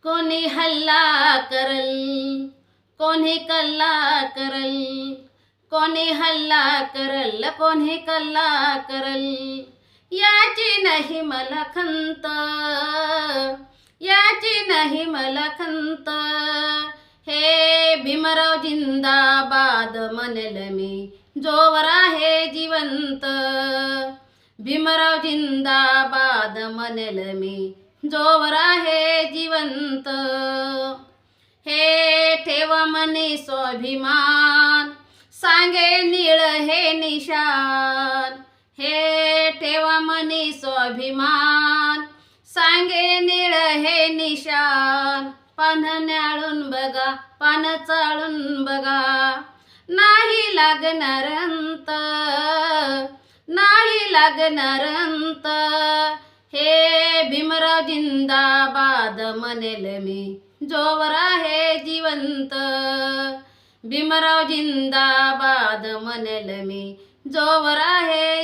कोणी हल्ला करल, कोणी कल्ला करल, कोणी हल्ला करल, कोणी कल्ला करल, याची नाही मला खंत, याची नाही मला खंत. हे भीमराव जिंदाबाद म्हणेल मी जोवर आहे जिवंत. भीमराव जिंदाबाद म्हणेल मी जोवर आहे जिवंत. हे ठेव मनी स्वाभिमान, सांगे नीळ हे निशान. हे ठेव मनी स्वाभिमान, सांगे नीळ हे निशान. पान न्याळून बघा, पान चाळून बघा, नाही लागणार अंत, नाही लागणार अंत. हे भीमराव जिंदाबाद म्हणेल मी जोवर आहे जिवंत. भीमराव जिंदाबाद म्हणेल मी जोवर आहे